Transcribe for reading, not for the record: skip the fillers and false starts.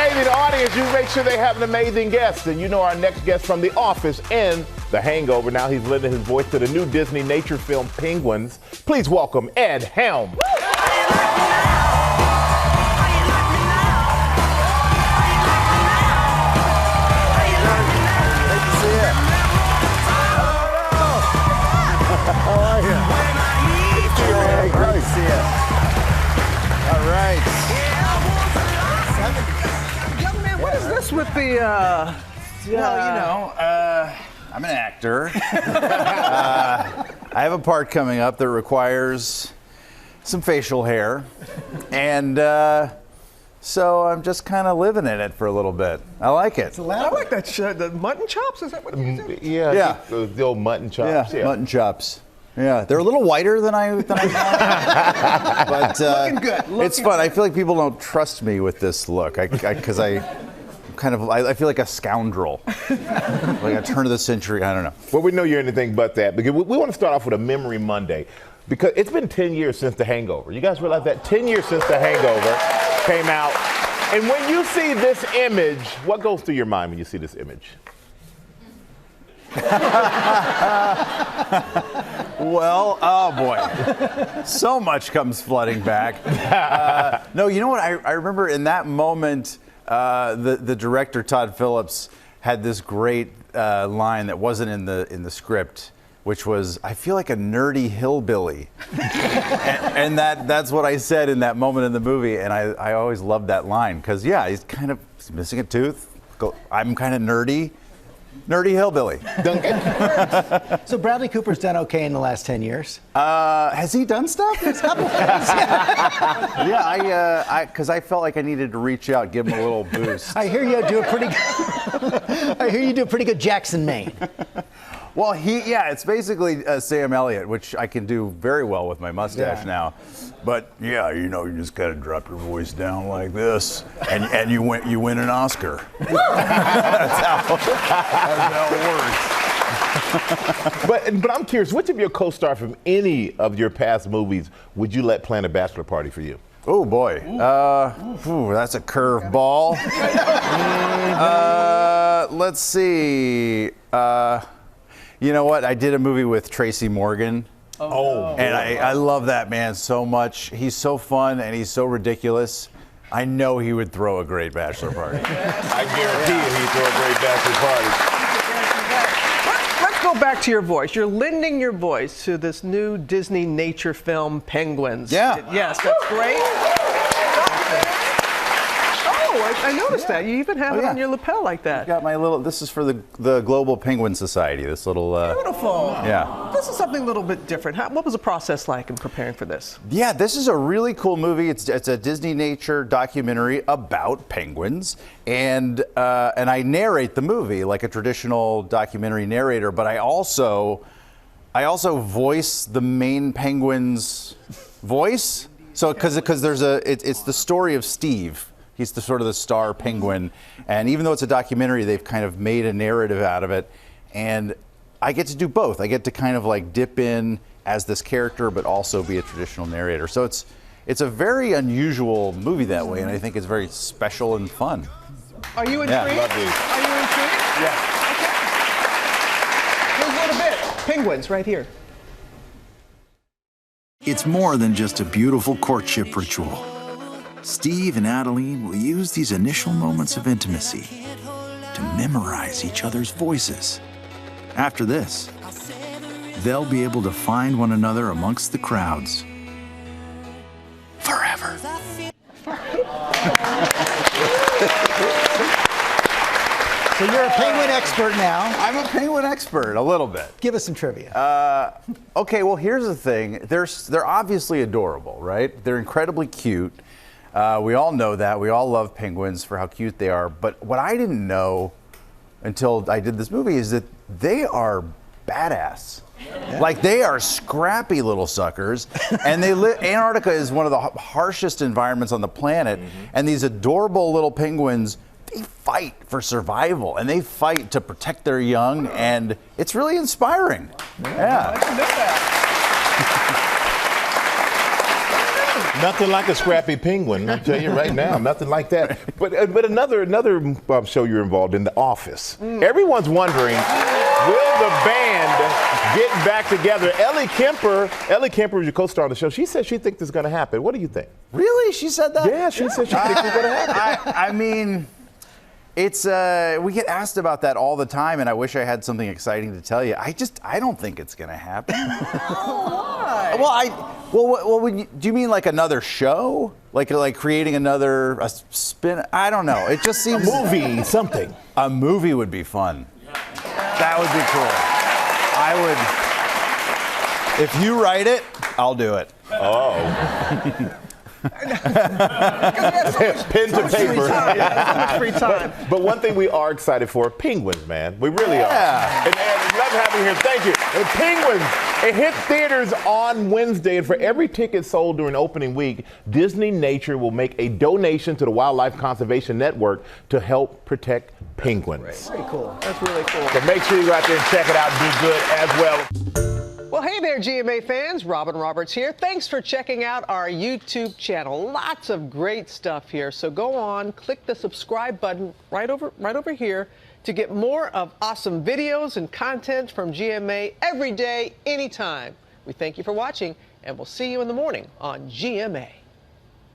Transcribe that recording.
amazing audience, you make sure they have an amazing guest. And you know our next guest from The Office and The Hangover. Now he's lending his voice to the new Disneynature film, Penguins. Please welcome Ed Helms. How are you? Hey, great to see you. All right. Young man, what is this with the, Well, you know, I'm an actor. I have a part coming up that requires some facial hair. And so I'm just kind of living in it for a little bit. I like it. I like that shit. The mutton chops, is that what you do? Yeah. The old mutton chops. Yeah, mutton chops. Yeah, they're a little whiter than I thought. But Looking good. It's fun. I feel like people don't trust me with this look because I feel like a scoundrel, like a turn of the century. I don't know. Well, we know you're anything but that, because we want to start off with a Memory Monday, because it's been 10 years since The Hangover. You guys realize that? 10 years since The Hangover came out. And when you see this image, what goes through your mind when you see this image? Well, oh boy, so much comes flooding back. No, you know what? I remember in that moment, the director Todd Phillips had this great line that wasn't in the script, which was, "I feel like a nerdy hillbilly," and that's what I said in that moment in the movie, and I always loved that line because he's missing a tooth. I'm kind of nerdy hillbilly. So Bradley Cooper's done okay in the last 10 years. Has he done stuff? Yeah, because I felt like I needed to reach out, give him a little boost. I hear you do a pretty good. I hear you do a pretty good Jackson Maine. Well, it's basically Sam Elliott, which I can do very well with my mustache now. But you just gotta drop your voice down like this, and you win an Oscar. That's how it works. But I'm curious, which of your co-stars from any of your past movies would you let plan a bachelor party for you? Oh boy, that's a curveball. Let's see. You know what? I did a movie with Tracy Morgan. And I love that man so much. He's so fun and he's so ridiculous. I know he would throw a great bachelor party. I guarantee you he'd throw a great bachelor party. Let's go back to your voice. You're lending your voice to this new Disneynature film, Penguins. Yeah. Yes, that's great. I noticed that. You even have it on your lapel like that. Got my little. This is for the Global Penguin Society. This little. Beautiful. Yeah. This is something a little bit different. What was the process like in preparing for this? Yeah, this is a really cool movie. It's a Disneynature documentary about penguins, and I narrate the movie like a traditional documentary narrator. But I also voice the main penguin's voice. So because it's the story of Steve. He's the sort of the star penguin, and even though it's a documentary, they've kind of made a narrative out of it, and I get to do both. I get to kind of like dip in as this character, but also be a traditional narrator. So it's a very unusual movie that way, and I think it's very special and fun. Are you intrigued? Yeah, love these. Are you intrigued? Yeah. Okay. Here's a little bit. Penguins right here. It's more than just a beautiful courtship ritual. Steve and Adeline will use these initial moments of intimacy to memorize each other's voices. After this, they'll be able to find one another amongst the crowds forever. So you're a penguin expert now. I'm a penguin expert, a little bit. Give us some trivia. Okay, well, here's the thing. They're obviously adorable, right? They're incredibly cute. We all know that. We all love penguins for how cute they are. But what I didn't know until I did this movie is that they are badass. Yeah. Like, they are scrappy little suckers, and Antarctica is one of the harshest environments on the planet, and these adorable little penguins, they fight for survival, and they fight to protect their young, and it's really inspiring. Yeah. I didn't know that. Nothing like a scrappy penguin. I'll tell you right now, nothing like that. But another show you're involved in, The Office. Everyone's wondering, will the band get back together? Ellie Kemper is your co-star on the show. She said she thinks this is going to happen. What do you think? Really? She said that? Yeah, she said she thinks it's going to happen. I mean, it's we get asked about that all the time, and I wish I had something exciting to tell you. I don't think it's going to happen. Why? Do you mean like another show? Like creating a spin? I don't know. It just seems A movie, something. A movie would be fun. That would be cool. I would. If you write it, I'll do it. Oh. Pen to paper. So much free time. But one thing we are excited for, Penguins, man. We really are. Yeah. And love having you here. Thank you. And Penguins, it hits theaters on Wednesday, and for every ticket sold during opening week, Disneynature will make a donation to the Wildlife Conservation Network to help protect penguins. Very cool. That's really cool. So make sure you go out there and check it out and do good as well. Well, hey there, GMA fans. Robin Roberts here. Thanks for checking out our YouTube channel. Lots of great stuff here. So go on, click the subscribe button right over here to get more of awesome videos and content from GMA every day, anytime. We thank you for watching, and we'll see you in the morning on GMA.